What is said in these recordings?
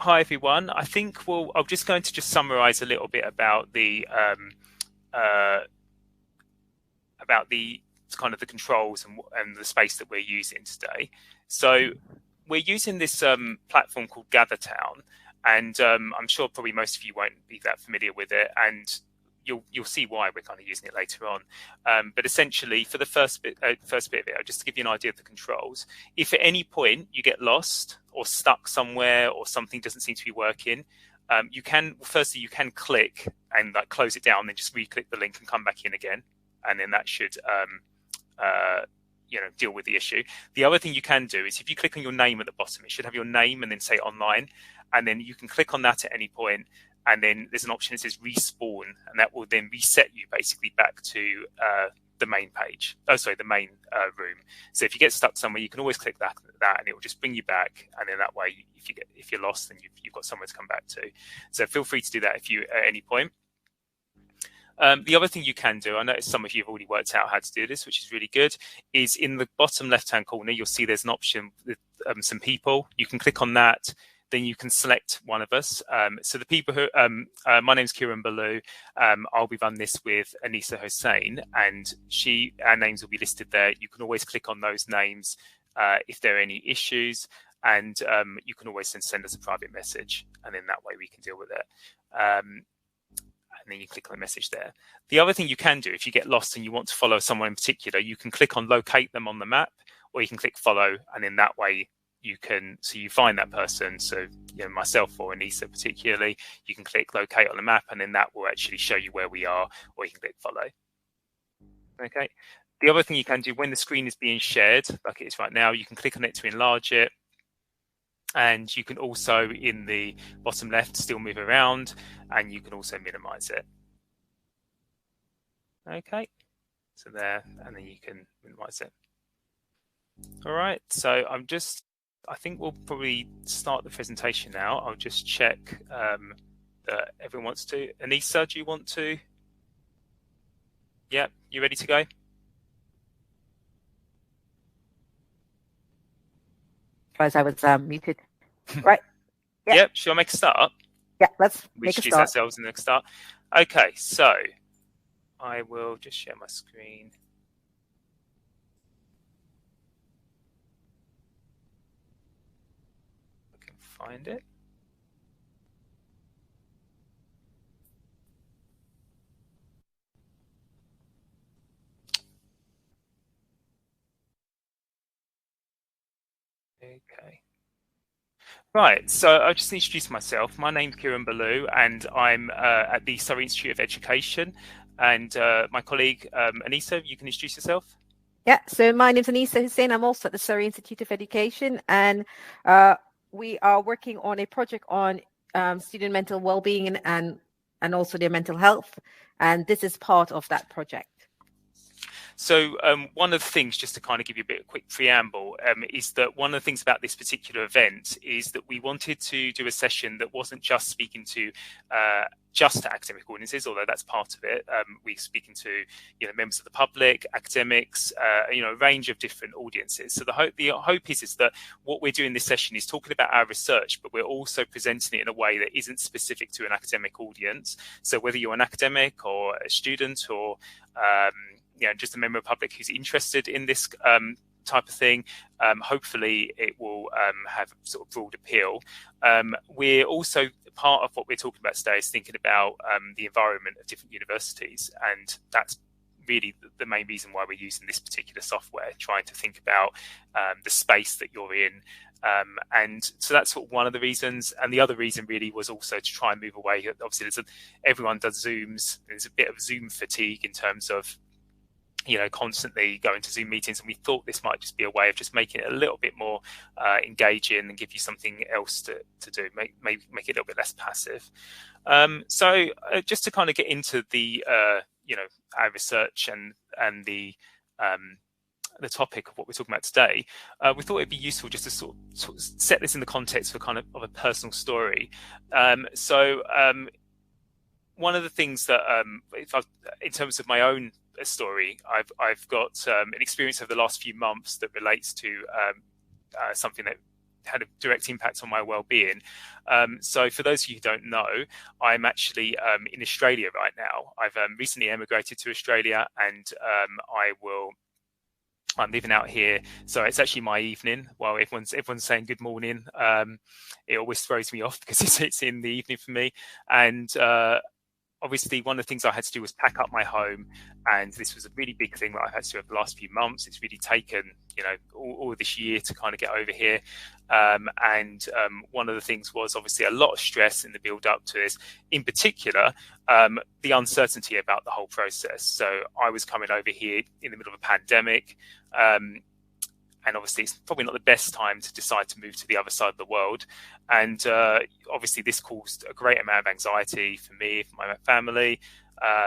Hi everyone. I think I'm just going to summarize a little bit about the kind of the controls and the space that we're using today. So we're using this platform called GatherTown, and I'm sure probably most of you won't be that familiar with it, and you'll see why we're kind of using it later on. But essentially, for the first bit of it, just to give you an idea of the controls, if at any point you get lost or stuck somewhere or something doesn't seem to be working, you can click and like close it down, then just re-click the link and come back in again, and then that should deal with the issue. The other thing you can do is if you click on your name at the bottom, it should have your name and then say online, and then you can click on that at any point, and then there's an option that says respawn, and that will then reset you basically back to the main page. The main room. So if you get stuck somewhere, you can always click that, and it will just bring you back. And then that way, if you're lost, then you've got somewhere to come back to. So feel free to do that if you at any point. The other thing you can do, I noticed some of you have already worked out how to do this, which is really good, is in the bottom left-hand corner, you'll see there's an option with some people. You can click on that. Then you can select one of us. So the people who, my name's Kieran Ballou. I'll be running this with Anissa Hussain, and our names will be listed there. You can always click on those names if there are any issues, and you can always send us a private message, and then that way we can deal with it. And then you click on the message there. The other thing you can do, if you get lost and you want to follow someone in particular, you can click on locate them on the map, or you can click follow, and in that way you find that person. So myself or Anissa particularly, you can click locate on the map, and then that will actually show you where we are, or you can click follow. Okay. The other thing you can do when the screen is being shared, like it is right now, you can click on it to enlarge it. And you can also, in the bottom left, still move around, and you can also minimize it. Okay, so there, and then you can minimize it. All right, so I think we'll probably start the presentation now. I'll just check that everyone wants to. Anissa, do you want to? Yeah, you ready to go? As I was muted. Right. Yeah. Yep. Shall I make a start? Yeah, let's we make a introduce start. Ourselves and then start. Okay, so I will just share my screen. I can find it. Okay. Right, so I just introduce myself. My name's Kieran Ballou, and I'm at the Surrey Institute of Education. And my colleague, Anissa, you can introduce yourself. Yeah, so my name's Anissa Hussain. I'm also at the Surrey Institute of Education, and we are working on a project on student mental well-being and also their mental health. And this is part of that project. So one of the things, just to kind of give you a bit of quick preamble, is that one of the things about this particular event is that we wanted to do a session that wasn't just speaking to just academic audiences, although that's part of it. We're speaking to members of the public, academics, a range of different audiences. So the hope is that what we're doing this session is talking about our research, but we're also presenting it in a way that isn't specific to an academic audience. So whether you're an academic or a student or just a member of the public who's interested in this type of thing, hopefully it will have sort of broad appeal. We're also, part of what we're talking about today is thinking about the environment of different universities, and that's really the main reason why we're using this particular software, trying to think about the space that you're in. And so that's sort of one of the reasons. And the other reason really was also to try and move away. Obviously, everyone does Zooms. There's a bit of Zoom fatigue in terms of constantly going to Zoom meetings, and we thought this might just be a way of just making it a little bit more engaging and give you something else to do, make it a little bit less passive. So just to kind of get into the our research and the topic of what we're talking about today, we thought it'd be useful just to sort of set this in the context of a personal story. One of the things that, in terms of my own story, I've got an experience over the last few months that relates to something that had a direct impact on my well-being. So for those of you who don't know, I'm actually in Australia right now. I've recently emigrated to Australia, and I'm living out here, so it's actually my evening while everyone's saying good morning. It always throws me off because it's in the evening for me, and obviously one of the things I had to do was pack up my home, and this was a really big thing that I had to do over the last few months. It's really taken, all this year to kind of get over here. And one of the things was obviously a lot of stress in the build up to this, in particular, the uncertainty about the whole process. So I was coming over here in the middle of a pandemic. And obviously it's probably not the best time to decide to move to the other side of the world. And obviously this caused a great amount of anxiety for me, for my family.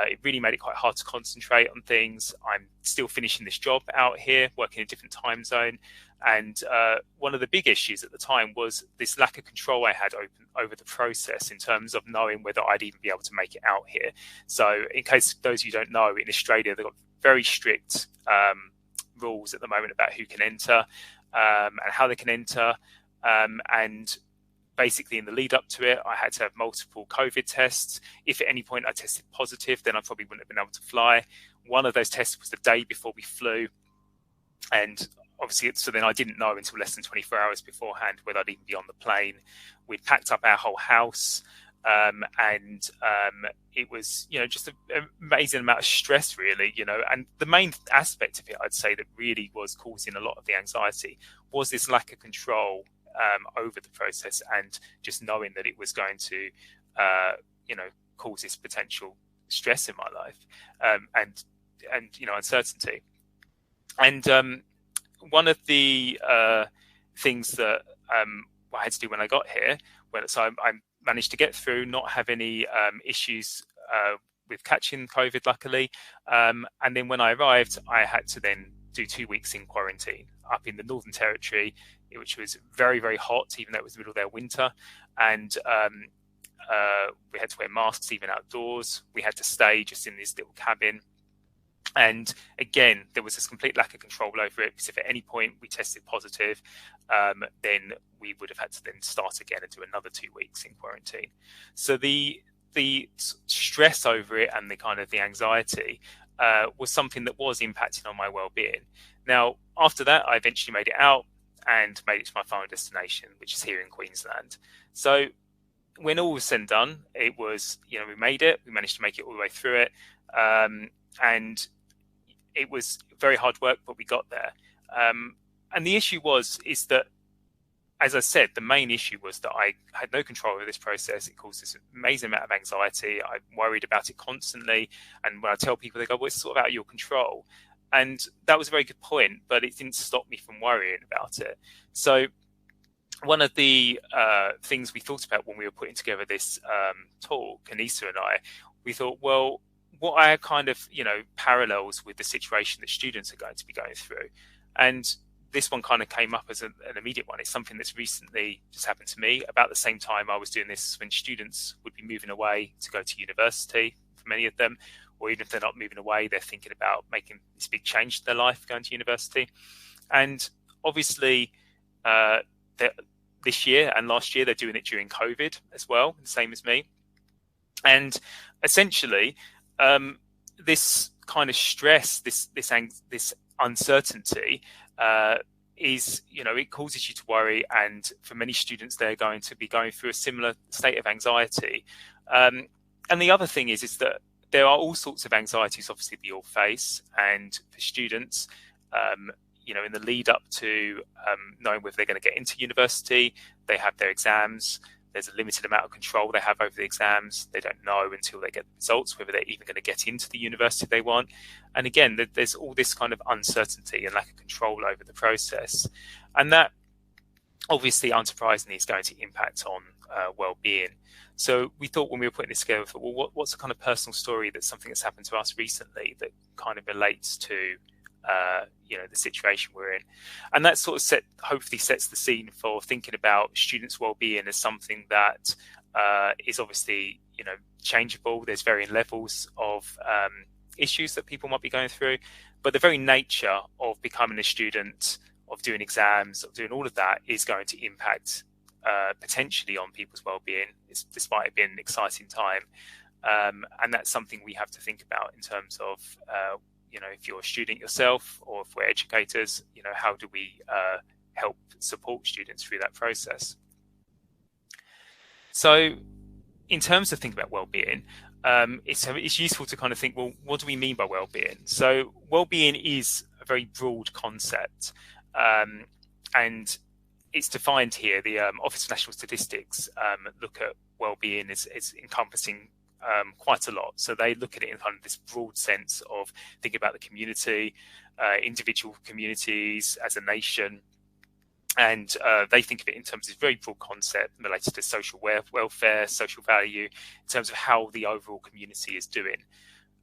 It really made it quite hard to concentrate on things. I'm still finishing this job out here, working in a different time zone. And one of the big issues at the time was this lack of control I had over the process in terms of knowing whether I'd even be able to make it out here. So in case those of you don't know, in Australia, they've got very strict rules at the moment about who can enter and how they can enter. And basically in the lead up to it, I had to have multiple COVID tests. If at any point I tested positive, then I probably wouldn't have been able to fly. One of those tests was the day before we flew. And obviously, so then I didn't know until less than 24 hours beforehand whether I'd even be on the plane. We'd packed up our whole house. And it was, just an amazing amount of stress, really, and the main aspect of it, I'd say, that really was causing a lot of the anxiety was this lack of control over the process, and just knowing that it was going to, cause this potential stress in my life, and uncertainty. And one of the things that I had to do when I got here, I managed to get through, not have any issues with catching COVID, luckily. And then when I arrived, I had to then do 2 weeks in quarantine up in the Northern Territory, which was very, very hot, even though it was the middle of their winter. And we had to wear masks even outdoors. We had to stay just in this little cabin. And again, there was this complete lack of control over it, because if at any point we tested positive, then we would have had to then start again and do another 2 weeks in quarantine. So the stress over it and the kind of the anxiety was something that was impacting on my well-being. Now, after that, I eventually made it out and made it to my final destination, which is here in Queensland. So when all was said and done, it was, we made it. We managed to make it all the way through it. And it was very hard work, but we got there. And the issue is that, as I said, the main issue was that I had no control over this process. It caused this amazing amount of anxiety. I worried about it constantly. And when I tell people, they go, well, it's sort of out of your control. And that was a very good point, but it didn't stop me from worrying about it. So one of the things we thought about when we were putting together this talk, Anissa and I, we thought, well, what are kind of, parallels with the situation that students are going to be going through? And this one kind of came up as an immediate one. It's something that's recently just happened to me. About the same time I was doing this, when students would be moving away to go to university, for many of them, or even if they're not moving away, they're thinking about making this big change to their life, going to university. And obviously, this year and last year, they're doing it during COVID as well, the same as me. And essentially, this kind of stress, this uncertainty, is, it causes you to worry. And for many students, they're going to be going through a similar state of anxiety. And the other thing is that there are all sorts of anxieties, obviously, we all face. And for students, in the lead up to knowing whether they're going to get into university, they have their exams. There's a limited amount of control they have over the exams. They don't know until they get the results whether they're even going to get into the university they want. And again, there's all this kind of uncertainty and lack of control over the process. And that, obviously, unsurprisingly, is going to impact on well-being. So we thought, when we were putting this together, well, what's a kind of personal story that's something that's happened to us recently that kind of relates to the situation we're in. And that sort of hopefully sets the scene for thinking about students' well-being as something that is obviously, changeable. There's varying levels of issues that people might be going through, but the very nature of becoming a student, of doing exams, of doing all of that, is going to impact potentially on people's well-being, despite it being an exciting time. And that's something we have to think about in terms of, if you're a student yourself, or if we're educators, how do we help support students through that process? So in terms of thinking about well-being, it's useful to kind of think, well, what do we mean by well-being? So well-being is a very broad concept, and it's defined here. The Office of National Statistics look at well-being as encompassing quite a lot. So they look at it in kind of this broad sense of thinking about the community, individual communities, as a nation. And they think of it in terms of this very broad concept related to social welfare, social value, in terms of how the overall community is doing.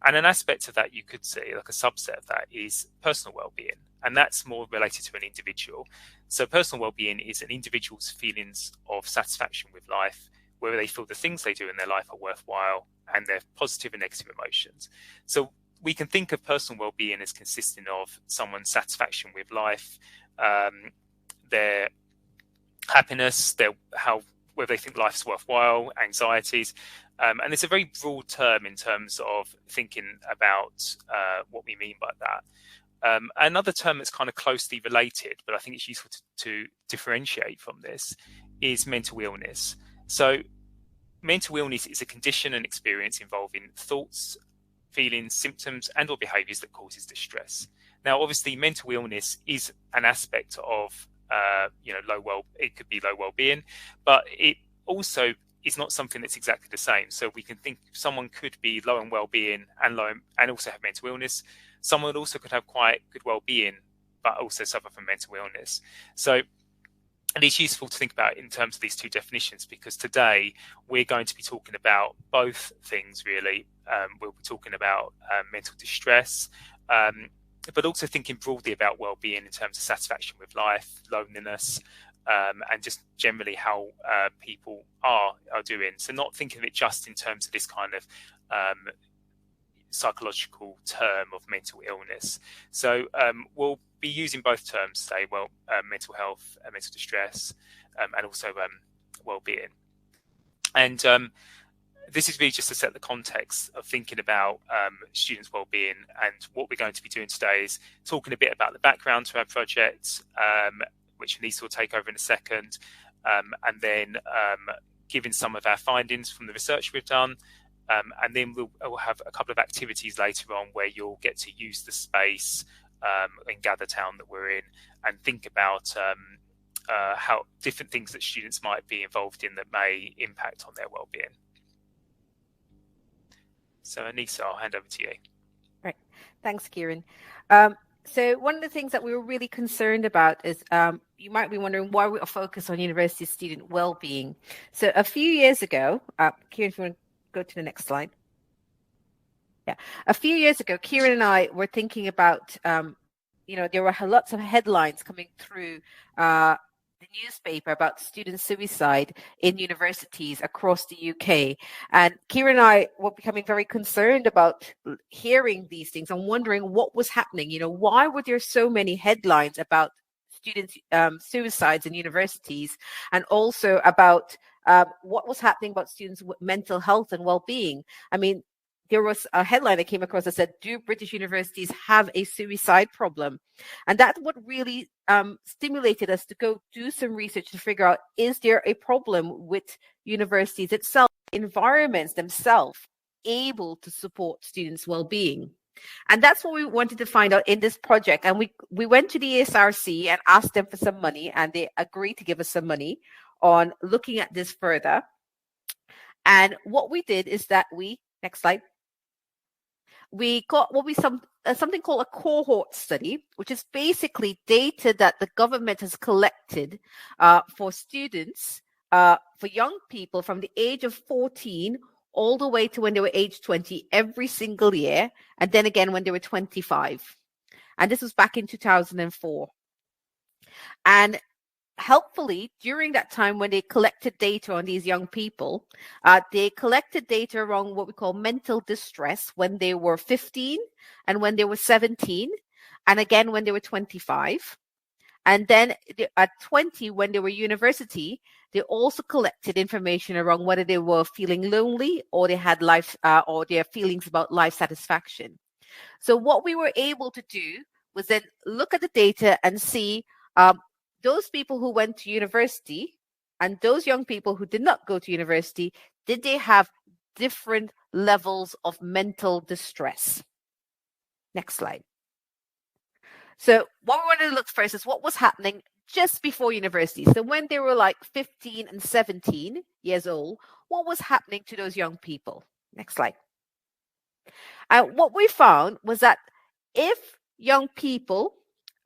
And an aspect of that you could see, like a subset of that, is personal well-being. And that's more related to an individual. So personal well-being is an individual's feelings of satisfaction with life, whether they feel the things they do in their life are worthwhile, and their positive and negative emotions. So we can think of personal well-being as consisting of someone's satisfaction with life, their happiness, whether they think life's worthwhile, anxieties. And it's a very broad term in terms of thinking about what we mean by that. Another term that's kind of closely related, but I think it's useful to differentiate from this, is mental illness. So mental illness is a condition and experience involving thoughts, feelings, symptoms, and or behaviours that causes distress. Now, obviously, mental illness is an aspect of it could be low well-being, but it also is not something that's exactly the same. So we can think someone could be low in well-being and also have mental illness. Someone also could have quite good well-being, but also suffer from mental illness. So, and it's useful to think about in terms of these two definitions, because today we're going to be talking about both things, really. We'll be talking about mental distress, but also thinking broadly about well-being in terms of satisfaction with life, loneliness, and just generally how people are doing. So not thinking of it just in terms of this kind of psychological term of mental illness. So we'll be using both terms, say, mental health, mental distress, and also well-being. And this is really just to set the context of thinking about students' well-being. And what we're going to be doing today is talking a bit about the background to our project, which Anissa will take over in a second, and then giving some of our findings from the research we've done. And then we'll have a couple of activities later on where you'll get to use the space in Gather Town that we're in, and think about how different things that students might be involved in that may impact on their well-being. So Anissa, I'll hand over to you. Right. Thanks, Kieran. So one of the things that we were really concerned about is you might be wondering why we are focused on university student well-being. So a few years ago, Kieran, if you want to go to the next slide. Yeah. A few years ago, Kieran and I were thinking about, there were lots of headlines coming through the newspaper about student suicide in universities across the UK. And Kieran and I were becoming very concerned about hearing these things and wondering what was happening. Why were there so many headlines about students' suicides in universities, and also about what was happening about students with mental health and well-being? I mean, there was a headline I came across that said, "Do British universities have a suicide problem?" And that's what really stimulated us to go do some research to figure out, is there a problem with universities itself, environments themselves, able to support students' well-being? And that's what we wanted to find out in this project. And we went to the ESRC and asked them for some money, and they agreed to give us some money on looking at this further. And what we did is that next slide. We got something called a cohort study, which is basically data that the government has collected for students, for young people from the age of 14 all the way to when they were age 20 every single year, and then again when they were 25. And this was back in 2004. And helpfully, during that time when they collected data on these young people, they collected data around what we call mental distress when they were 15 and when they were 17, and again when they were 25. And then at 20, when they were university, they also collected information around whether they were feeling lonely or they had life or their feelings about life satisfaction. So what we were able to do was then look at the data and see those people who went to university and those young people who did not go to university, did they have different levels of mental distress? Next slide. So what we wanted to look first is what was happening just before university. So when they were like 15 and 17 years old, what was happening to those young people? Next slide. And what we found was that if young people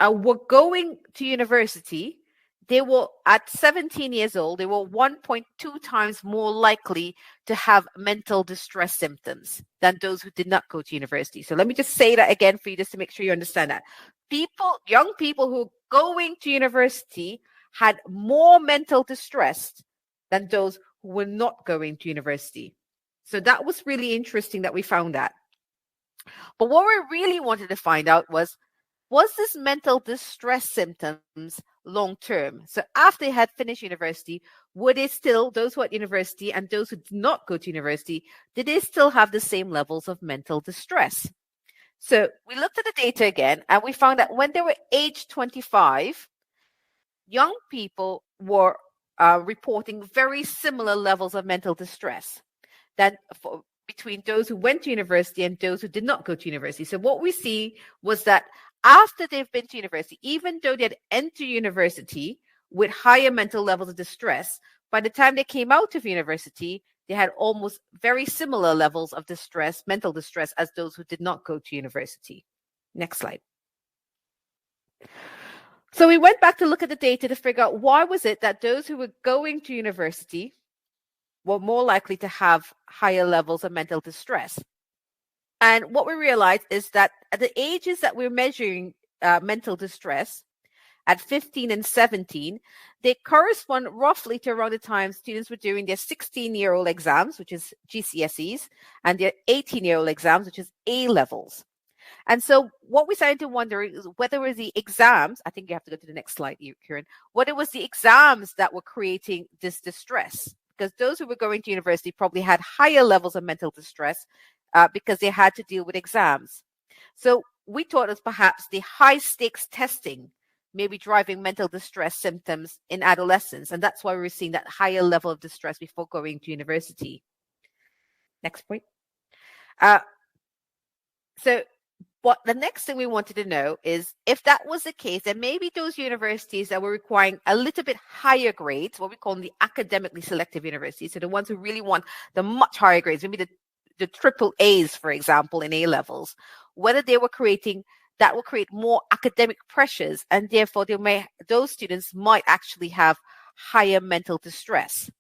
were going to university, they were at 17 years old, they were 1.2 times more likely to have mental distress symptoms than those who did not go to university. So let me just say that again for you, just to make sure you understand that. Young people who are going to university had more mental distress than those who were not going to university. So that was really interesting that we found that. But what we really wanted to find out was this mental distress symptoms long-term? So after they had finished university, were they still, those who were at university and those who did not go to university, did they still have the same levels of mental distress? So we looked at the data again, and we found that when they were age 25, young people were reporting very similar levels of mental distress than between those who went to university and those who did not go to university. So what we see was that after they've been to university, even though they had entered university with higher mental levels of distress, by the time they came out of university, they had almost very similar levels of distress, mental distress, as those who did not go to university. Next slide. So we went back to look at the data to figure out why was it that those who were going to university were more likely to have higher levels of mental distress. And what we realized is that at the ages that we're measuring mental distress, at 15 and 17, they correspond roughly to around the time students were doing their 16-year-old exams, which is GCSEs, and their 18-year-old exams, which is A-levels. And so what we started to wonder is whether it was the exams, I think you have to go to the next slide, Kieran, whether it was the exams that were creating this distress, because those who were going to university probably had higher levels of mental distress because they had to deal with exams. So we thought it was perhaps the high-stakes testing maybe driving mental distress symptoms in adolescence. And that's why we're seeing that higher level of distress before going to university. Next point. But the next thing we wanted to know is if that was the case, then maybe those universities that were requiring a little bit higher grades, what we call the academically selective universities, so the ones who really want the much higher grades, maybe the triple A's, for example, in A levels, whether they were creating that will create more academic pressures, and therefore those students might actually have higher mental distress.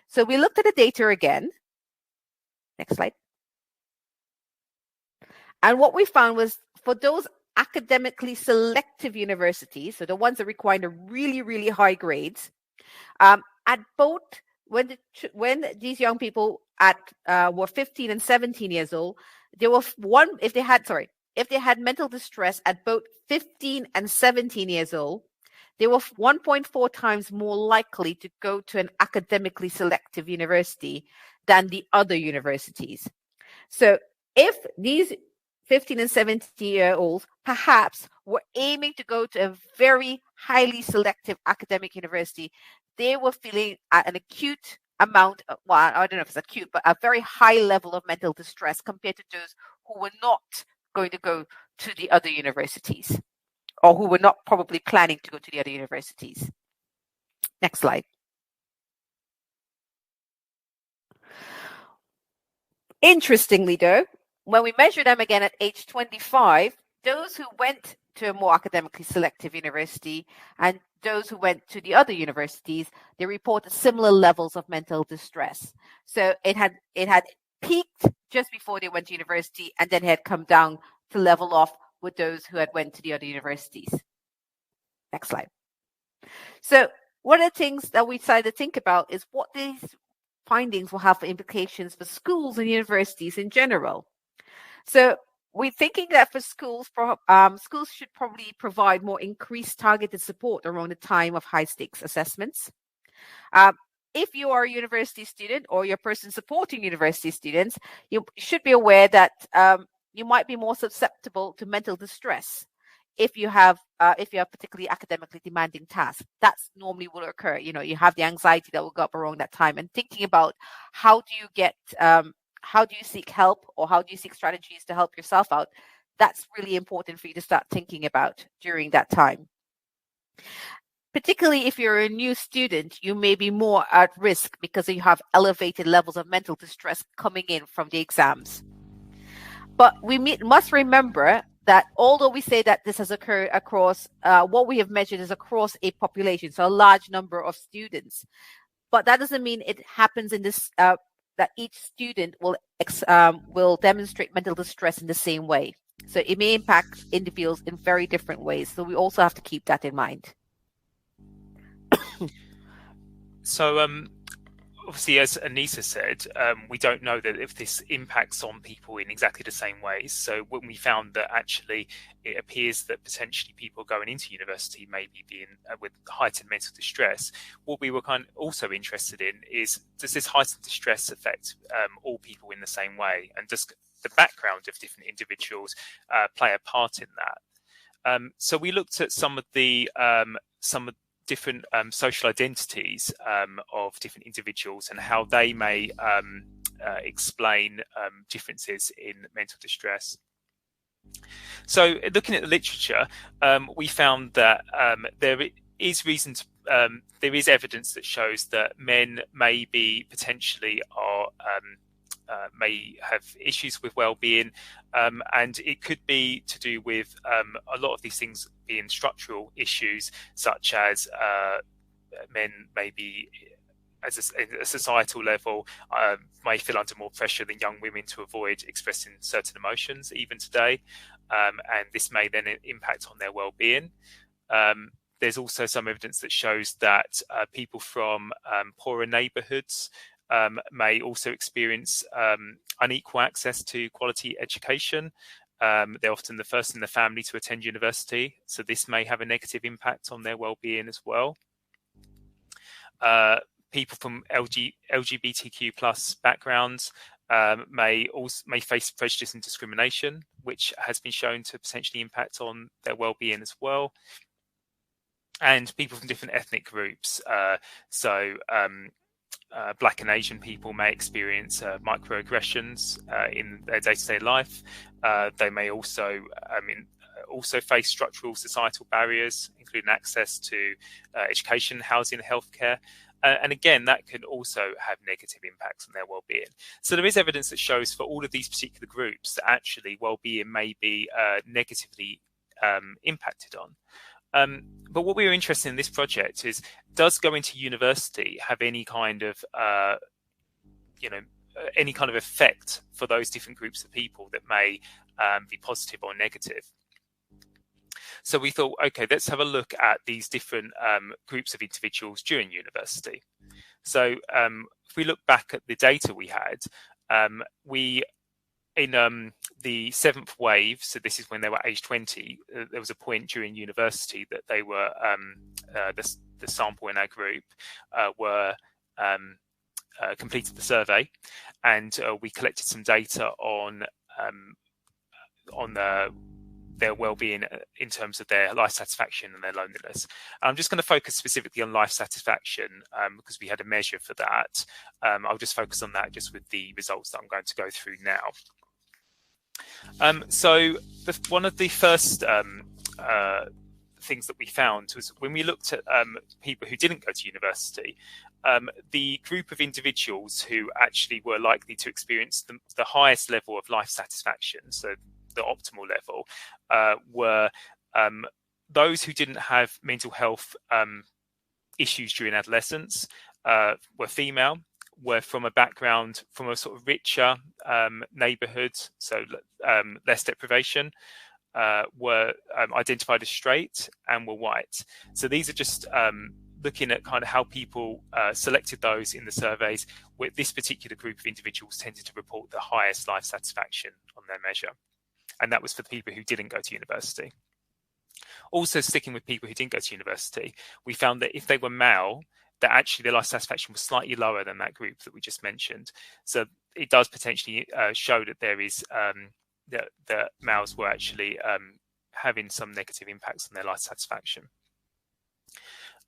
So we looked at the data again. Next slide. And what we found was for those academically selective universities, so the ones that require the really, really high grades, at both when these young people were 15 and 17 years old, there were if they had mental distress at both 15 and 17 years old, they were 1.4 times more likely to go to an academically selective university than the other universities. So if these 15 and 17-year-olds perhaps were aiming to go to a very highly selective academic university, they were feeling an acute amount of, well, I don't know if it's acute, but a very high level of mental distress compared to those who were not going to go to the other universities, or who were not probably planning to go to the other universities. Next slide. Interestingly, though, when we measure them again at age 25, those who went to a more academically selective university and those who went to the other universities, they reported similar levels of mental distress. So it had peaked just before they went to university, and then had come down to level off with those who had went to the other universities. Next slide. So one of the things that we decided to think about is what these findings will have for implications for schools and universities in general. So we're thinking that for schools, schools should probably provide more increased targeted support around the time of high stakes assessments. If you are a university student or you're a person supporting university students, you should be aware that you might be more susceptible to mental distress if you have particularly academically demanding tasks. That's normally will occur. You have the anxiety that will go up around that time, and thinking about how do you seek help, or how do you seek strategies to help yourself out, that's really important for you to start thinking about during that time. Particularly if you're a new student, you may be more at risk because you have elevated levels of mental distress coming in from the exams. But we must remember that although we say that this has occurred across, what we have measured is across a population, so a large number of students, but that doesn't mean it happens in this, that each student will demonstrate mental distress in the same way. So it may impact individuals in very different ways. So we also have to keep that in mind. So obviously, as Anissa said, we don't know that if this impacts on people in exactly the same ways. So when we found that actually it appears that potentially people going into university may be being with heightened mental distress, what we were also interested in is, does this heightened distress affect all people in the same way? And does the background of different individuals play a part in that? So we looked at some of different social identities of different individuals and how they may explain differences in mental distress. So looking at the literature, we found that there is evidence that shows that men potentially may have issues with well-being, and it could be to do with a lot of these things being structural issues, such as men maybe as a societal level may feel under more pressure than young women to avoid expressing certain emotions even today, and this may then impact on their well-being. There's also some evidence that shows that people from poorer neighbourhoods may also experience unequal access to quality education. They're often the first in the family to attend university, so this may have a negative impact on their well-being as well. People from LGBTQ plus backgrounds may face prejudice and discrimination, which has been shown to potentially impact on their well-being as well. And people from different ethnic groups, Black and Asian people may experience microaggressions in their day-to-day life. They may also face structural societal barriers, including access to education, housing, and healthcare. And again, that can also have negative impacts on their well-being. So there is evidence that shows for all of these particular groups that actually well-being may be negatively impacted on. But what we were interested in this project is, does going to university have any kind of effect for those different groups of people that may be positive or negative? So we thought, okay, let's have a look at these different groups of individuals during university. So if we look back at the data we had, in the seventh wave, so this is when they were age 20, there was a point during university that they were, the sample in our group completed the survey, and we collected some data on their well-being in terms of their life satisfaction and their loneliness. I'm just going to focus specifically on life satisfaction because we had a measure for that. I'll just focus on that just with the results that I'm going to go through now. So one of the first things that we found was when we looked at people who didn't go to university, the group of individuals who actually were likely to experience the highest level of life satisfaction, so the optimal level, were those who didn't have mental health issues during adolescence, were female, were from a background from a sort of richer neighborhood, so less deprivation, were identified as straight, and were white. So these are just looking at kind of how people selected those in the surveys, where this particular group of individuals tended to report the highest life satisfaction on their measure. and that was for the people who didn't go to university. Also, sticking with people who didn't go to university, we found that if they were male, that actually their life satisfaction was slightly lower than that group that we just mentioned. So it does potentially show that there is that males were actually having some negative impacts on their life satisfaction.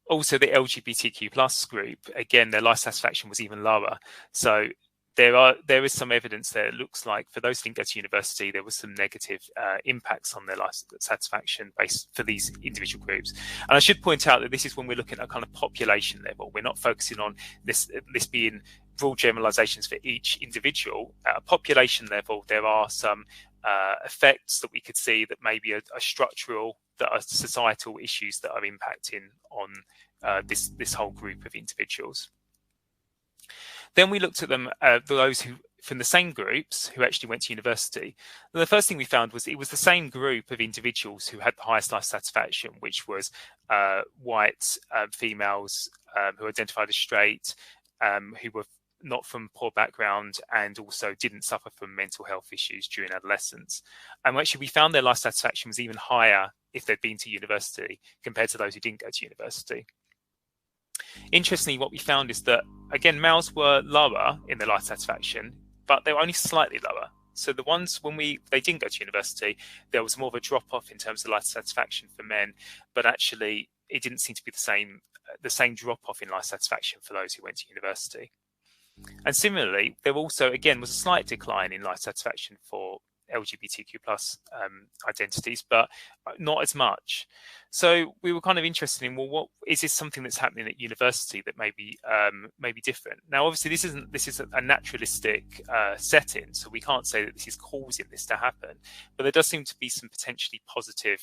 Also, the LGBTQ plus group, again, their life satisfaction was even lower. So there is some evidence there. It looks like for those who didn't go to university, there was some negative impacts on their life satisfaction based for these individual groups. And I should point out that this is when we're looking at a kind of population level. We're not focusing on this being broad generalizations for each individual. At a population level, there are some effects that we could see that maybe are structural, that are societal issues that are impacting on this whole group of individuals. Then we looked at them, those who from the same groups who actually went to university. And the first thing we found was it was the same group of individuals who had the highest life satisfaction, which was white females who identified as straight, who were not from poor background, and also didn't suffer from mental health issues during adolescence. And actually, we found their life satisfaction was even higher if they'd been to university compared to those who didn't go to university. Interestingly, what we found is that, again, males were lower in their life satisfaction, but they were only slightly lower. So the ones when they didn't go to university, there was more of a drop-off in terms of life satisfaction for men, but actually it didn't seem to be the same drop-off in life satisfaction for those who went to university. And similarly, there also, again, was a slight decline in life satisfaction for LGBTQ plus identities, but not as much. So we were kind of interested in, well, what is this something that's happening at university that may be different? Now, obviously, this is a naturalistic setting, so we can't say that this is causing this to happen. But there does seem to be some potentially positive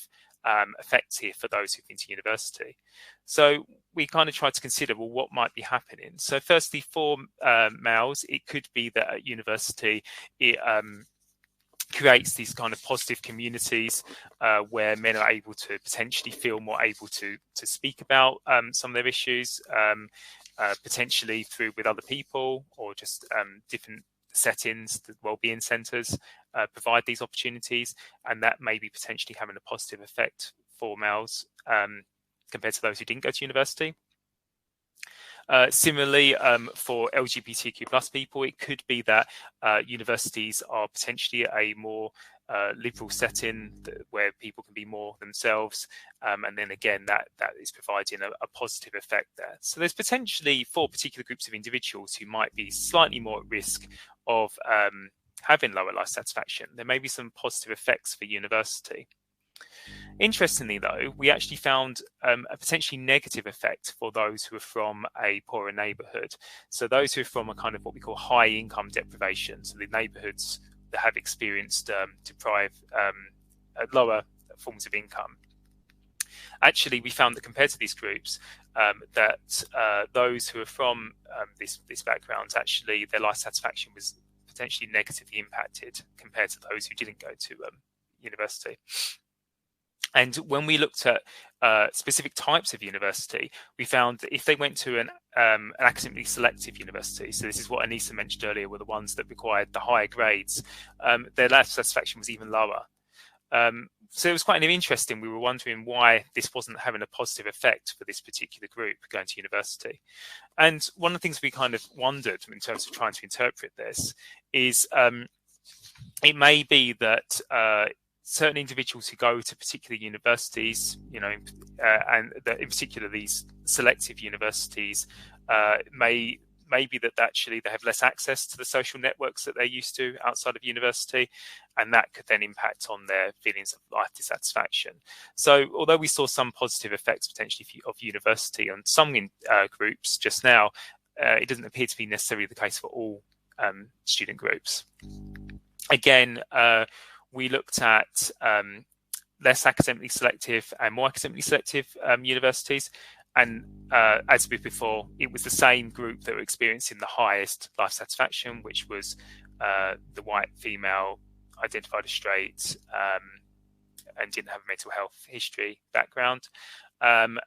effects here for those who've been to university. So we kind of tried to consider, well, what might be happening? So firstly, for males, it could be that at university it creates these kind of positive communities where men are able to potentially feel more able to speak about some of their issues, potentially through with other people or just different settings. The wellbeing centres provide these opportunities, and that may be potentially having a positive effect for males compared to those who didn't go to university. Similarly, for LGBTQ plus people, it could be that universities are potentially a more liberal setting where people can be more themselves, and then again that is providing a positive effect there. So there's potentially for particular groups of individuals who might be slightly more at risk of having lower life satisfaction, there may be some positive effects for university. Interestingly, though, we actually found a potentially negative effect for those who are from a poorer neighbourhood. So those who are from a kind of what we call high income deprivation, so the neighbourhoods that have experienced deprived lower forms of income. Actually, we found that compared to these groups, that those who are from this background, actually their life satisfaction was potentially negatively impacted compared to those who didn't go to university. And when we looked at specific types of university, we found that if they went to an academically selective university, so this is what Anissa mentioned earlier, were the ones that required the higher grades, their life satisfaction was even lower. So it was quite interesting. We were wondering why this wasn't having a positive effect for this particular group going to university. And one of the things we kind of wondered in terms of trying to interpret this is it may be that certain individuals who go to particular universities, and that in particular these selective universities, may be that actually they have less access to the social networks that they're used to outside of university, and that could then impact on their feelings of life dissatisfaction. So although we saw some positive effects potentially of university on some groups just now, it doesn't appear to be necessarily the case for all student groups. Again, we looked at less academically selective and more academically selective universities. And as with before, it was the same group that were experiencing the highest life satisfaction, which was the white female, identified as straight, and didn't have a mental health history background. And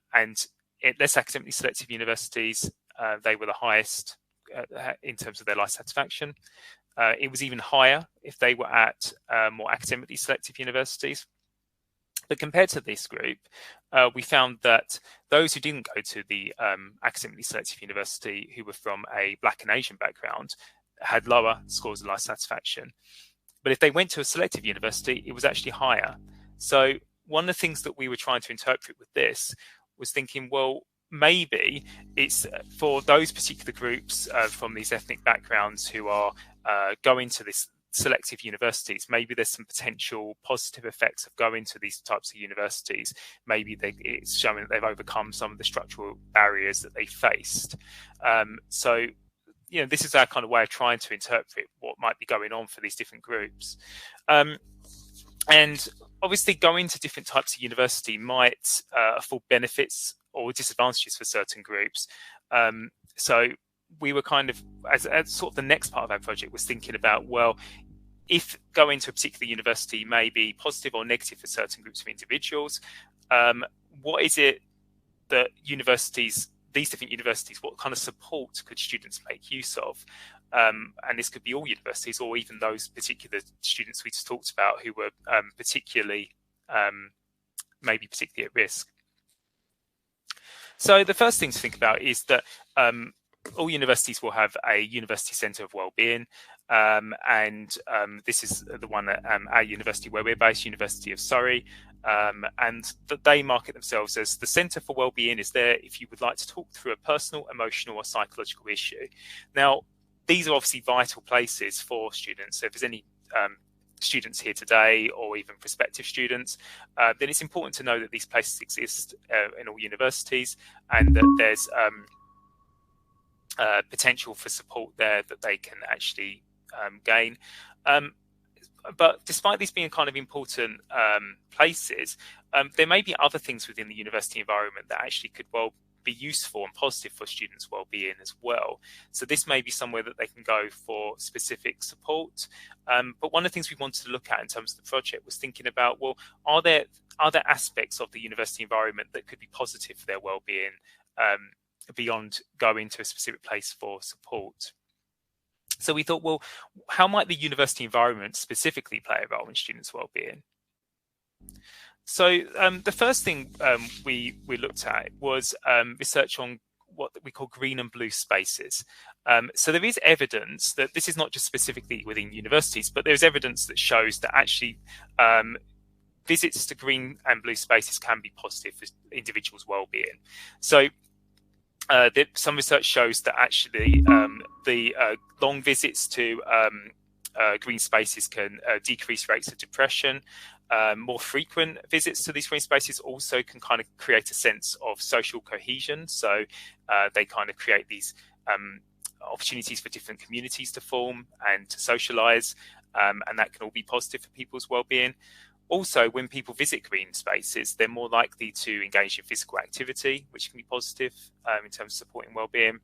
at less academically selective universities, they were the highest in terms of their life satisfaction. It was even higher if they were at more academically selective universities. But compared to this group, we found that those who didn't go to the academically selective university, who were from a Black and Asian background, had lower scores of life satisfaction. But if they went to a selective university, it was actually higher. So one of the things that we were trying to interpret with this was thinking, well, maybe it's for those particular groups from these ethnic backgrounds who are going to this selective universities, maybe there's some potential positive effects of going to these types of universities. Maybe it's showing that they've overcome some of the structural barriers that they faced. So, you know, this is our kind of way of trying to interpret what might be going on for these different groups. And obviously going to different types of university might afford benefits or disadvantages for certain groups. So we were kind of, as sort of the next part of our project was thinking about, well, if going to a particular university may be positive or negative for certain groups of individuals, what is it that these different universities, what kind of support could students make use of? And this could be all universities or even those particular students we just talked about who were maybe particularly at risk. So the first thing to think about is that all universities will have a University Centre of Wellbeing, and this is the one at our university where we're based, University of Surrey, and that they market themselves as the Centre for Wellbeing is there if you would like to talk through a personal, emotional or psychological issue. Now, these are obviously vital places for students. So if there's any students here today or even prospective students, then it's important to know that these places exist in all universities and that there's potential for support there that they can actually gain. But despite these being kind of important places, there may be other things within the university environment that actually could well be useful and positive for students' well-being as well. So this may be somewhere that they can go for specific support. But one of the things we wanted to look at in terms of the project was thinking about, well, are there aspects of the university environment that could be positive for their well-being beyond going to a specific place for support? So we thought, well, how might the university environment specifically play a role in students' well-being? So the first thing we looked at was research on what we call green and blue spaces. So there is evidence that this is not just specifically within universities, but there's evidence that shows that actually visits to green and blue spaces can be positive for individuals' well-being. So some research shows that actually the long visits to green spaces can decrease rates of depression. More frequent visits to these green spaces also can kind of create a sense of social cohesion. So they kind of create these opportunities for different communities to form and to socialize, and that can all be positive for people's well-being. Also, when people visit green spaces, they're more likely to engage in physical activity, which can be positive in terms of supporting well-being.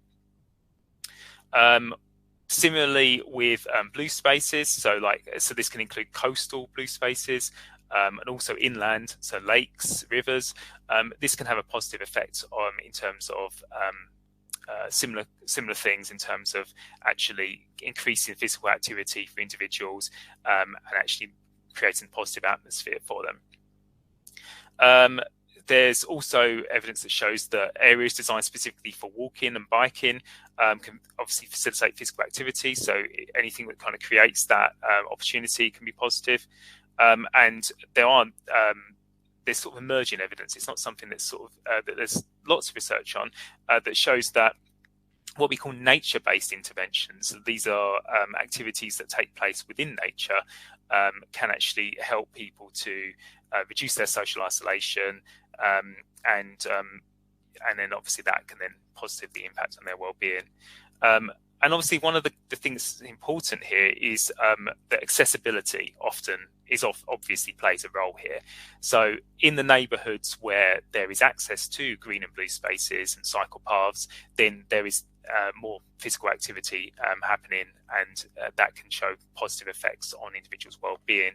Similarly with blue spaces, so this can include coastal blue spaces and also inland, so lakes, rivers. This can have a positive effect in terms of similar things in terms of actually increasing physical activity for individuals and actually creating a positive atmosphere for them. There's also evidence that shows that areas designed specifically for walking and biking can obviously facilitate physical activity. So anything that kind of creates that opportunity can be positive. And there's sort of emerging evidence. It's not something that's sort of that there's lots of research on that shows that what we call nature-based interventions, so these are activities that take place within nature, can actually help people to reduce their social isolation, and then obviously that can then positively impact on their well-being. And obviously one of the things that's important here is that accessibility obviously plays a role here. So in the neighbourhoods where there is access to green and blue spaces and cycle paths, then there is more physical activity happening, and that can show positive effects on individuals' well-being.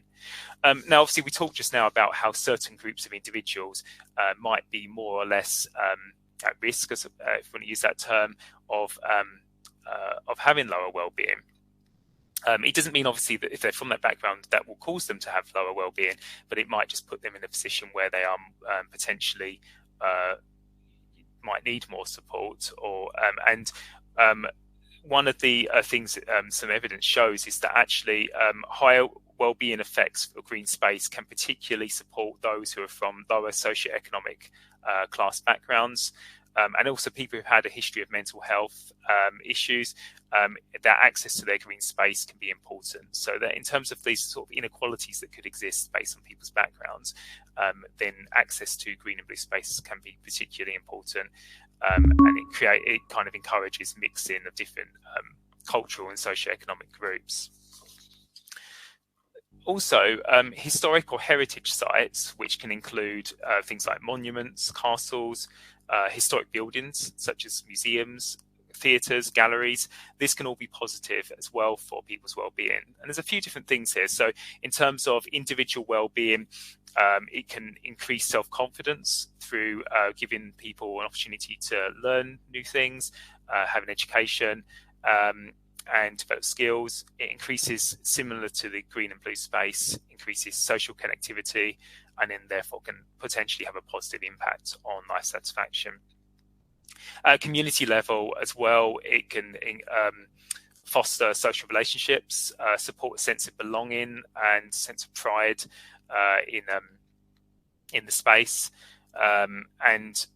Now, obviously, we talked just now about how certain groups of individuals might be more or less at risk, if you want to use that term, of having lower well-being. It doesn't mean, obviously, that if they're from that background, that will cause them to have lower well-being, but it might just put them in a position where they are potentially might need more support. One of the things some evidence shows is that actually higher well-being effects for green space can particularly support those who are from lower socioeconomic class backgrounds, and also people who've had a history of mental health issues. That access to their green space can be important. So that in terms of these sort of inequalities that could exist based on people's backgrounds, then access to green and blue spaces can be particularly important. And it kind of encourages mixing of different cultural and socioeconomic groups. Also, historic or heritage sites, which can include things like monuments, castles, historic buildings such as museums, theatres, galleries. This can all be positive as well for people's well-being. And there's a few different things here. So in terms of individual well-being, it can increase self-confidence through giving people an opportunity to learn new things, have an education, and develop skills. It increases, similar to the green and blue space, increases social connectivity, and then therefore can potentially have a positive impact on life satisfaction. Community level as well, it can foster social relationships, support a sense of belonging and sense of pride in the space, and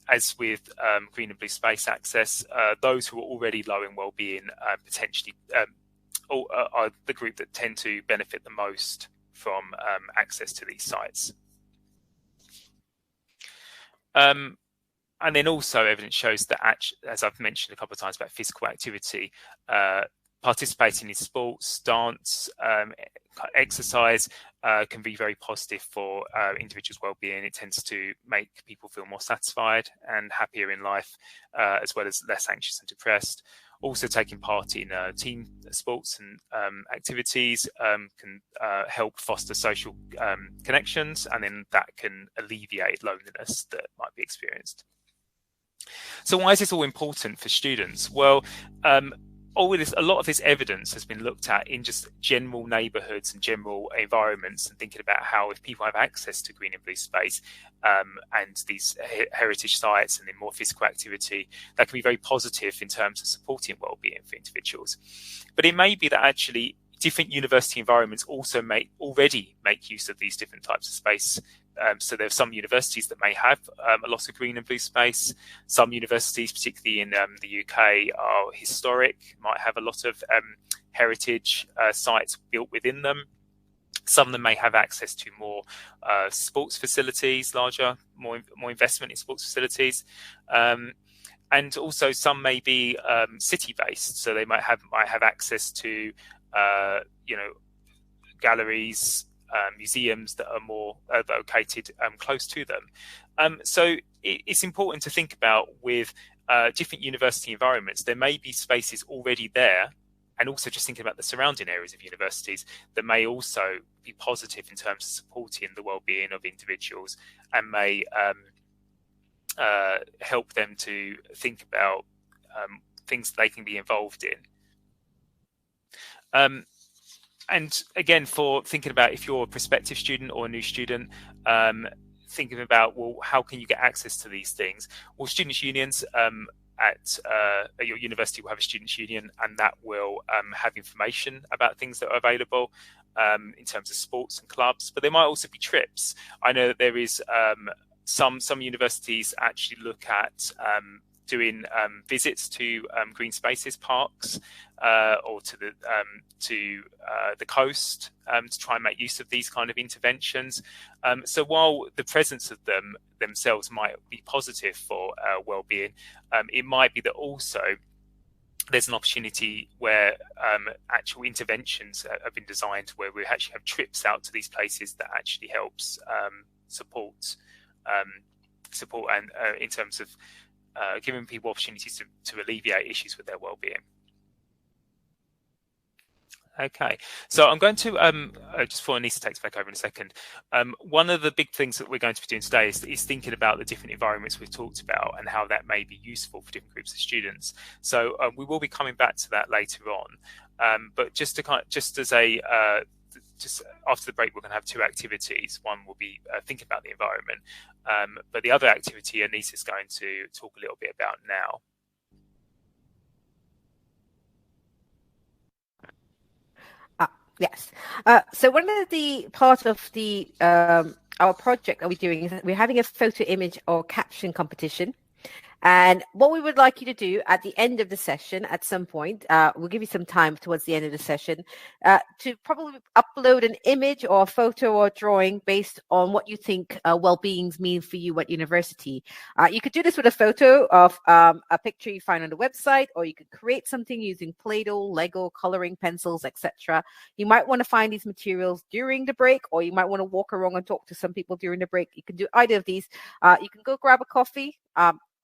as with green and blue space access, those who are already low in well-being potentially are the group that tend to benefit the most from access to these sites. And then also evidence shows that, as I've mentioned a couple of times about physical activity, participating in sports, dance, exercise can be very positive for individuals' well-being. It tends to make people feel more satisfied and happier in life, as well as less anxious and depressed. Also, taking part in team sports and activities can help foster social connections, and then that can alleviate loneliness that might be experienced. So why is this all important for students? Well, a lot of this evidence has been looked at in just general neighbourhoods and general environments, and thinking about how if people have access to green and blue space and these heritage sites and then more physical activity, that can be very positive in terms of supporting well-being for individuals. But it may be that actually different university environments also already make use of these different types of space. So there are some universities that may have a lot of green and blue space. Some universities, particularly in the UK, are historic, might have a lot of heritage sites built within them. Some of them may have access to more sports facilities, more investment in sports facilities. And also some may be city-based, so they might have access to galleries, museums that are more located close to them. So it's important to think about with different university environments. There may be spaces already there, and also just thinking about the surrounding areas of universities that may also be positive in terms of supporting the well-being of individuals, and may help them to think about things they can be involved in. And again, for thinking about if you're a prospective student or a new student, thinking about, well, how can you get access to these things? Well, students' unions at your university will have a students' union, and that will have information about things that are available in terms of sports and clubs. But there might also be trips. I know that there is some universities actually look at doing visits to green spaces, parks, or to the coast to try and make use of these kind of interventions. So while the presence of them themselves might be positive for well-being, it might be that also there's an opportunity where actual interventions have been designed where we actually have trips out to these places that actually helps support and in terms of giving people opportunities to alleviate issues with their well-being. Okay, so I'm going to just before Anissa takes back over in a second. One of the big things that we're going to be doing today is thinking about the different environments we've talked about and how that may be useful for different groups of students. So we will be coming back to that later on. But just to just as a just after the break, we're going to have two activities. One will be thinking about the environment, but the other activity Anissa is going to talk a little bit about now. Yes. So one of the part of the our project that we're doing is that we're having a photo image or caption competition. And what we would like you to do at the end of the session, at some point, we'll give you some time towards the end of the session, to probably upload an image or a photo or drawing based on what you think well-beings mean for you at university. You could do this with a photo of a picture you find on the website, or you could create something using Play-Doh, Lego, coloring pencils, etc. You might want to find these materials during the break, or you might want to walk around and talk to some people during the break. You can do either of these. You can go grab a coffee.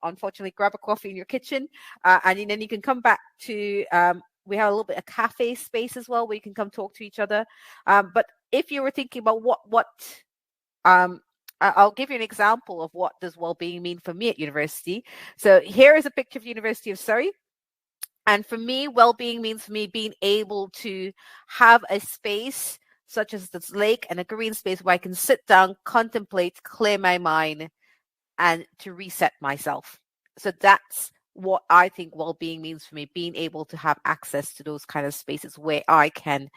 Unfortunately, grab a coffee in your kitchen, and then you can come back to we have a little bit of cafe space as well where you can come talk to each other. But if you were thinking about what I'll give you an example of what does well-being mean for me at university. So here is a picture of the University of Surrey. And for me, well-being means for me being able to have a space such as this lake and a green space where I can sit down, contemplate, clear my mind, and to reset myself. So that's what I think well-being means for me, being able to have access to those kind of spaces where I can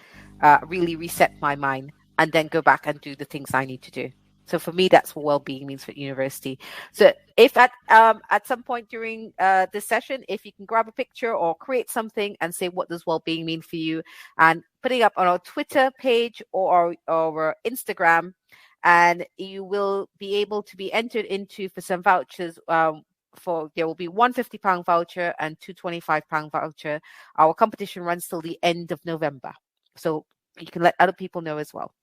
really reset my mind and then go back and do the things I need to do. So for me, that's what well-being means for university. So if at some point during this session, if you can grab a picture or create something and say, what does well-being mean for you, and putting up on our Twitter page or our Instagram, and you will be able to be entered into for some vouchers. There will be one £50 voucher and two £25 voucher. Our competition runs till the end of November, so you can let other people know as well.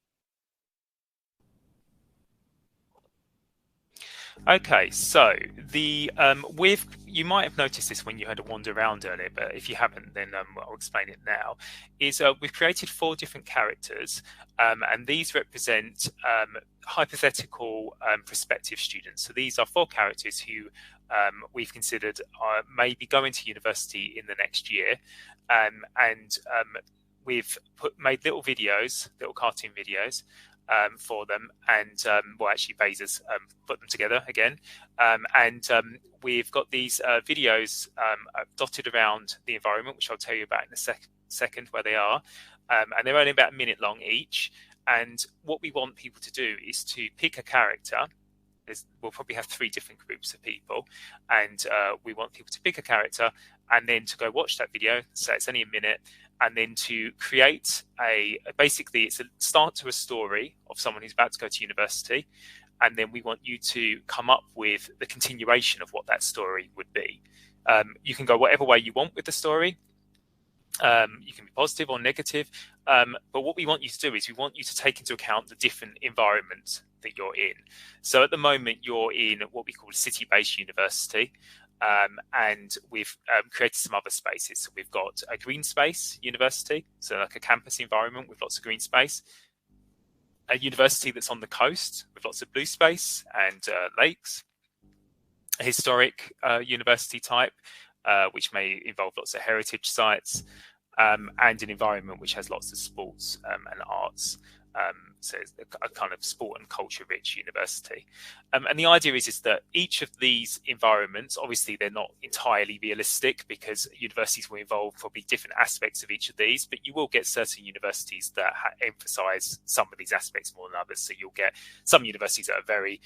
Okay, so the you might have noticed this when you had a wander around earlier, but if you haven't, then I'll explain it now. Is we've created 4 different characters, and these represent hypothetical prospective students. So these are 4 characters who we've considered may be going to university in the next year, and we've made little videos, little cartoon videos. For them, and well, actually, Bezos put them together again, and we've got these videos dotted around the environment, which I'll tell you about in a second where they are, and they're only about a minute long each. And what we want people to do is to pick a character. We'll probably have 3 different groups of people, and we want people to pick a character and then to go watch that video. So it's only a minute. And then to create basically it's a start to a story of someone who's about to go to university. And then we want you to come up with the continuation of what that story would be. You can go whatever way you want with the story. You can be positive or negative. But what we want you to do is we want you to take into account the different environments that you're in. So at the moment, you're in what we call a city-based university. And we've created some other spaces. So we've got a green space university, so like a campus environment with lots of green space. A university that's on the coast with lots of blue space and lakes. A historic university type, which may involve lots of heritage sites, and an environment which has lots of sports and arts. So it's a kind of sport and culture rich university. And the idea is that each of these environments, obviously they're not entirely realistic because universities will involve probably different aspects of each of these, but you will get certain universities that emphasize some of these aspects more than others. So you'll get some universities that are very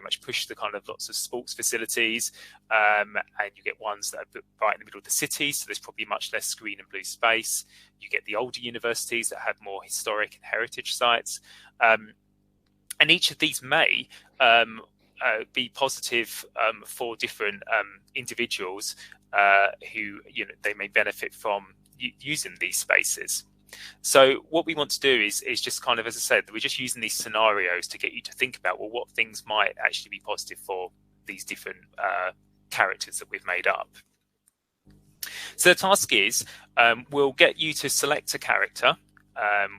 much push the kind of lots of sports facilities, and you get ones that are right in the middle of the city, so there's probably much less green and blue space. You get the older universities that have more historic and heritage sites, and each of these may be positive for different individuals who they may benefit from using these spaces. So what we want to do is just kind of, as I said, we're just using these scenarios to get you to think about, well, what things might actually be positive for these different characters that we've made up. So the task is, we'll get you to select a character.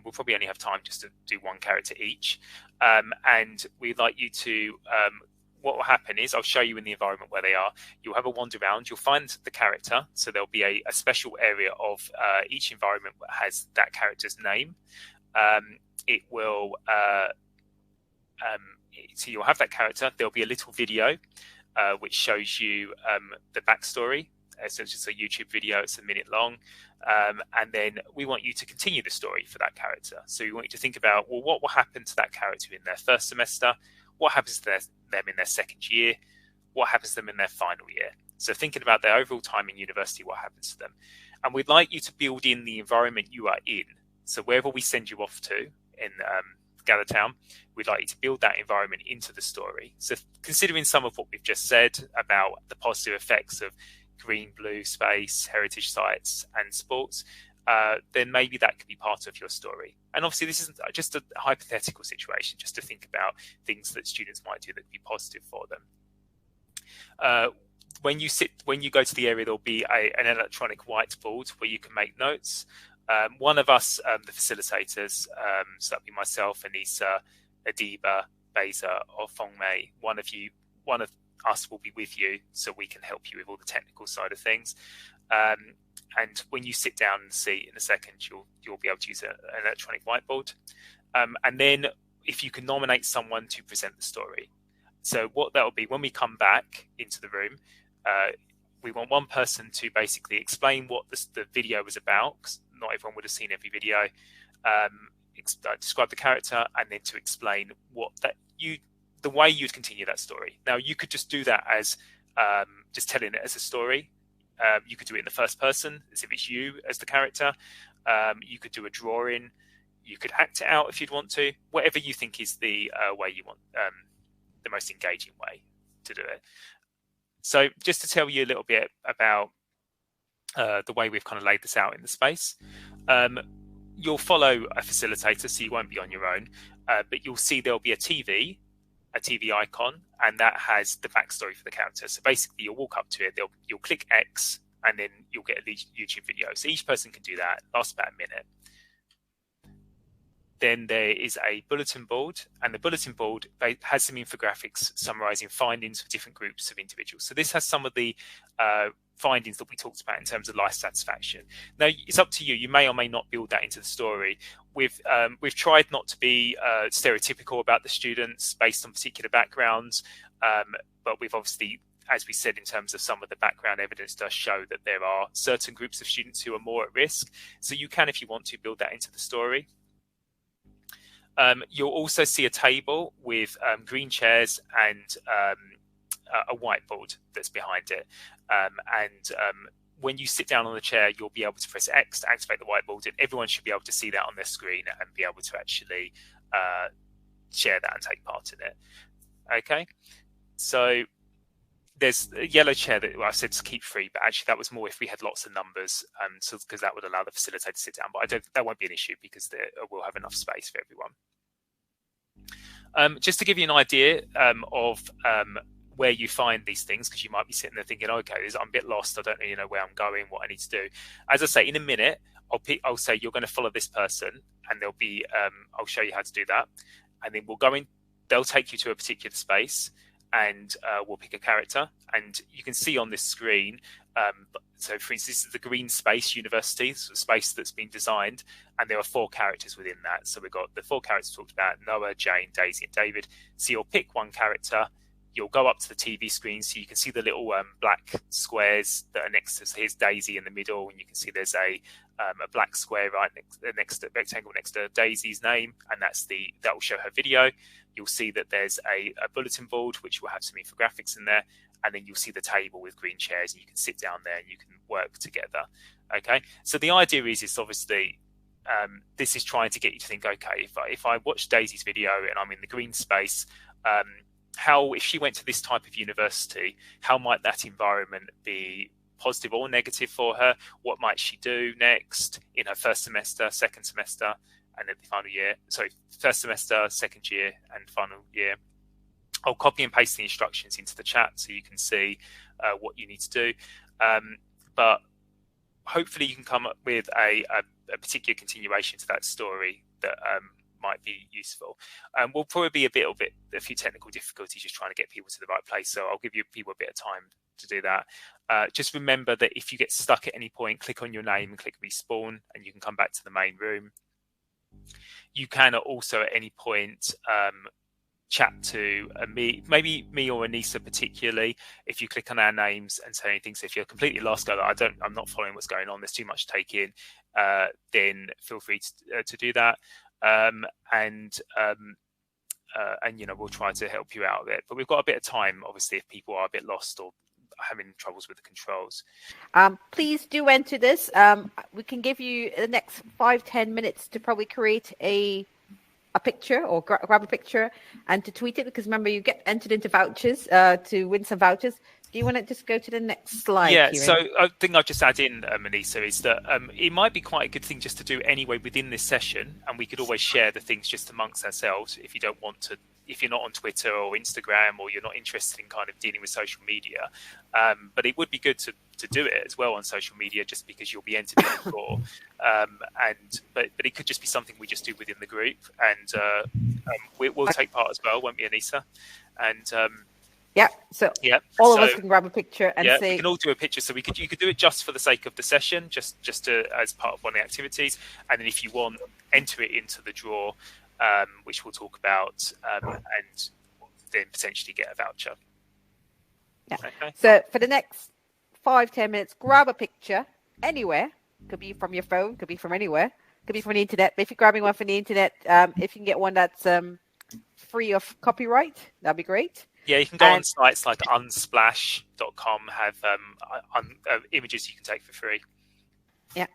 We'll probably only have time just to do one character each. And we'd like you to, what will happen is I'll show you in the environment where they are. You'll have a wander around. You'll find the character. So there'll be a special area of each environment that has that character's name. It will, so you'll have that character. There'll be a little video which shows you the backstory. So it's just a YouTube video, it's a minute long. And then we want you to continue the story for that character. So we want you to think about, well, what will happen to that character in their first semester? What happens to them in their second year? What happens to them in their final year? So thinking about their overall time in university, what happens to them? And we'd like you to build in the environment you are in. So wherever we send you off to in Gathertown, we'd like you to build that environment into the story. So considering some of what we've just said about the positive effects of green, blue space, heritage sites and sports, then maybe that could be part of your story. And obviously this isn't just a hypothetical situation, just to think about things that students might do that would be positive for them. When you go to the area, there'll be an electronic whiteboard where you can make notes. One of us, the facilitators, so that'd be myself, Anissa, Adiba, Beza, or Fongmei, one of us will be with you so we can help you with all the technical side of things. And when you sit down and see in a second, you'll be able to use an electronic whiteboard. And then if you can nominate someone to present the story. So what that will be, when we come back into the room, we want one person to basically explain what the video was about, because not everyone would have seen every video, describe the character, and then to explain the way you'd continue that story. Now, you could just do that as just telling it as a story. You could do it in the first person, as if it's you as the character. You could do a drawing. You could act it out if you'd want to. Whatever you think is the way you want, the most engaging way to do it. So just to tell you a little bit about the way we've kind of laid this out in the space. You'll follow a facilitator, so you won't be on your own, but you'll see there'll be a TV icon, and that has the backstory for the character. So basically you'll walk up to it, you'll click X, and then you'll get a YouTube video. So each person can do that, lasts about a minute. Then there is a bulletin board, and the bulletin board has some infographics summarizing findings for different groups of individuals. So this has some of the findings that we talked about in terms of life satisfaction. Now, it's up to you. You may or may not build that into the story. We've tried not to be stereotypical about the students based on particular backgrounds, but we've obviously, as we said, in terms of some of the background evidence does show that there are certain groups of students who are more at risk. So you can, if you want to, build that into the story. You'll also see a table with green chairs and a whiteboard that's behind it. When you sit down on the chair, you'll be able to press X to activate the whiteboard, and everyone should be able to see that on their screen and be able to actually share that and take part in it. Okay, so there's a yellow chair that I said to keep free, but actually that was more if we had lots of numbers, so because that would allow the facilitator to sit down. But that won't be an issue because we'll have enough space for everyone. Just to give you an idea of where you find these things, because you might be sitting there thinking, okay, I'm a bit lost. I don't really know where I'm going, what I need to do. As I say, in a minute, I'll say you're going to follow this person, and there'll be I'll show you how to do that, and then we'll go in. They'll take you to a particular space, and we'll pick a character, and you can see on this screen. So, for instance, this is the Green Space University, so a space that's been designed, and there are 4 characters within that. So we've got the 4 characters talked about: Noah, Jane, Daisy, and David. So you'll pick one character. You'll go up to the TV screen, so you can see the little black squares that are next to. So here's Daisy in the middle, and you can see there's a black square right next to rectangle next to Daisy's name, and that will show her video. You'll see that there's a bulletin board which will have some infographics in there, and then you'll see the table with green chairs, and you can sit down there and you can work together. Okay, so the idea is obviously this is trying to get you to think, okay, if I watch Daisy's video and I'm in the green space, if she went to this type of university, how might that environment be positive or negative for her? What might she do next in her first semester, second semester, and at the final year? Sorry, first semester, second year, and final year. I'll copy and paste the instructions into the chat so you can see what you need to do. But hopefully you can come up with a particular continuation to that story that might be useful. We'll probably be a few technical difficulties just trying to get people to the right place, so I'll give you people a bit of time to do that. Just remember that if you get stuck at any point, click on your name and click respawn, and you can come back to the main room. You can also at any point chat to maybe me or Anissa particularly. If you click on our names and say anything, so if you're completely lost, go, I'm not following what's going on, there's too much to take in, then feel free to do that. And we'll try to help you out a bit. But we've got a bit of time, obviously, if people are a bit lost or having troubles with the controls. Please do enter this. We can give you the next 5-10 minutes to probably create a picture or grab a picture and to tweet it, because remember, you get entered into vouchers to win some vouchers. Do you want to just go to the next slide? Yeah, Kieran? so I think I'll just add in, Anissa, is that it might be quite a good thing just to do anyway within this session, and we could always share the things just amongst ourselves if you don't want to, if you're not on Twitter or Instagram, or you're not interested in kind of dealing with social media. But it would be good to do it as well on social media, just because you'll be entered in the draw. But it could just be something we just do within the group, and we'll take part as well, won't we, Anissa? And so all of us can grab a picture and say, we can all do a picture. So you could do it just for the sake of the session, just as part of one of the activities, and then if you want, enter it into the draw, which we'll talk about, and then potentially get a voucher. Yeah. Okay. So for the next 5-10 minutes, grab a picture anywhere. Could be from your phone, could be from anywhere, could be from the internet. But if you're grabbing one from the internet, if you can get one that's free of copyright, that'd be great. Yeah, you can go on sites like unsplash.com, have images you can take for free. Yeah.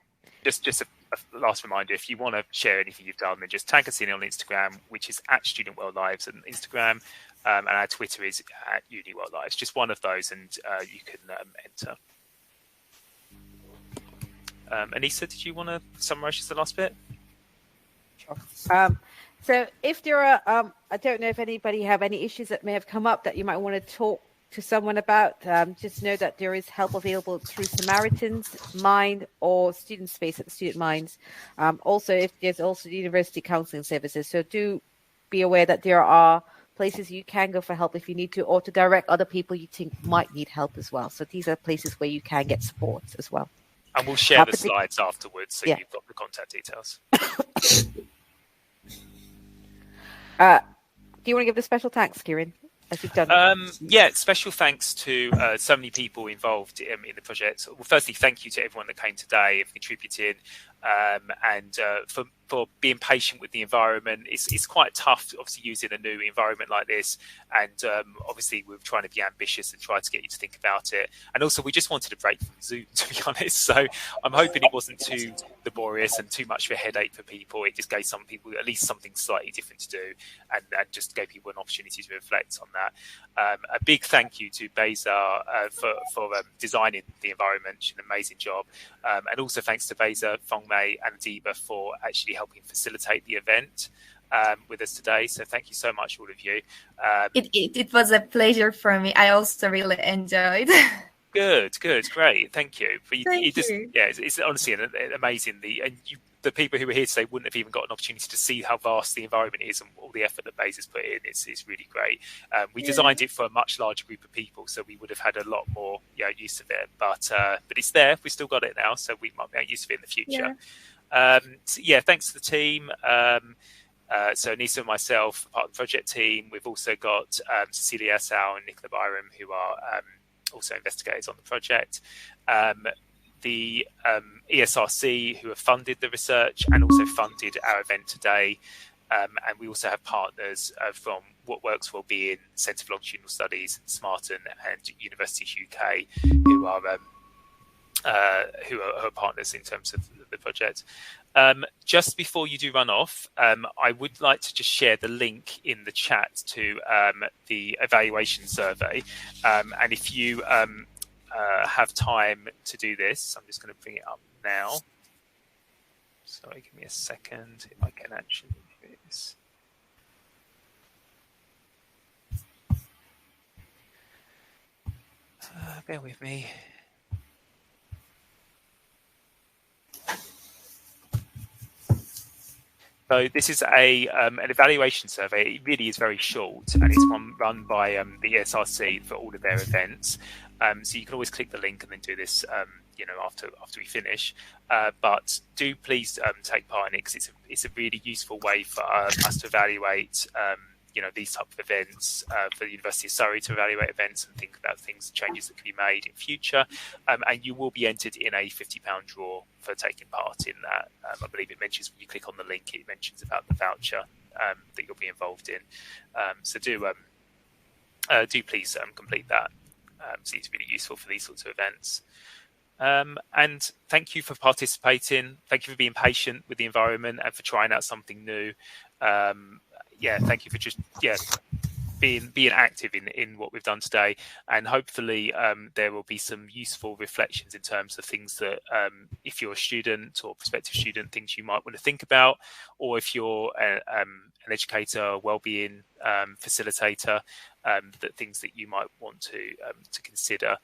Just a last reminder, if you want to share anything you've done, then just tag us in on Instagram, which is at Student World Lives on Instagram, and our Twitter is at Uni World Lives. Just one of those, and you can enter. Anissa, did you want to summarise just the last bit? Sure. So if there are, I don't know if anybody have any issues that may have come up that you might want to talk to someone about, just know that there is help available through Samaritan's Mind or Student Space at the Student Minds. Also, if there's also the University Counselling Services. So do be aware that there are places you can go for help if you need to, or to direct other people you think might need help as well. So these are places where you can get support as well. And we'll share the slides afterwards, so you've got the contact details. Do you want to give the special thanks, Kieran, as you've done? Special thanks to so many people involved in the project. Well, firstly, thank you to everyone that came today and contributed, and for being patient with the environment. It's quite tough, obviously, using a new environment like this, and obviously we're trying to be ambitious and try to get you to think about it. And also, we just wanted a break from Zoom, to be honest. So I'm hoping it wasn't too laborious and too much of a headache for people. It just gave some people at least something slightly different to do, and just gave people an opportunity to reflect on that. A big thank you to Beza for designing the environment. She did an amazing job, and also thanks to Beza, Fengmei, and Adiba for actually helping facilitate the event with us today. So thank you so much, all of you. It was a pleasure for me. I also really enjoyed. Good, great. Thank you. Thank you. Yeah, it's honestly amazing. The people who were here today wouldn't have even got an opportunity to see how vast the environment is and all the effort that Beza's put in. It's really great. We designed it for a much larger group of people, so we would have had a lot more use of it. But it's there. We've still got it now, so we might make use of it in the future. Thanks to the team. So Anissa and myself, part of the project team. We've also got Cecilia Assau and Nicola Byram, who are also investigators on the project. The ESRC, who have funded the research and also funded our event today. And we also have partners from What Works Wellbeing, Centre for Longitudinal Studies, Smarton, and Universities UK, who are partners in terms of the project. Just before you do run off, I would like to just share the link in the chat to the evaluation survey. And if you have time to do this, I'm just going to bring it up now. Sorry, give me a second if I can actually do this. Bear with me. So this is an evaluation survey. It really is very short, and it's one run by the ESRC for all of their events. So you can always click the link and then do this, after we finish. But do please take part in it, because it's a really useful way for us to evaluate these type of events, for the University of Surrey to evaluate events and think about changes that can be made in future. And you will be entered in a £50 draw for taking part in that. I believe it mentions, when you click on the link, it mentions about the voucher that you'll be involved in. So do please complete that. So it's really useful for these sorts of events. And thank you for participating. Thank you for being patient with the environment and for trying out something new. Thank you for just being active in what we've done today, and hopefully there will be some useful reflections in terms of things that if you're a student or prospective student, things you might want to think about, or if you're an educator, wellbeing facilitator, that things that you might want to consider.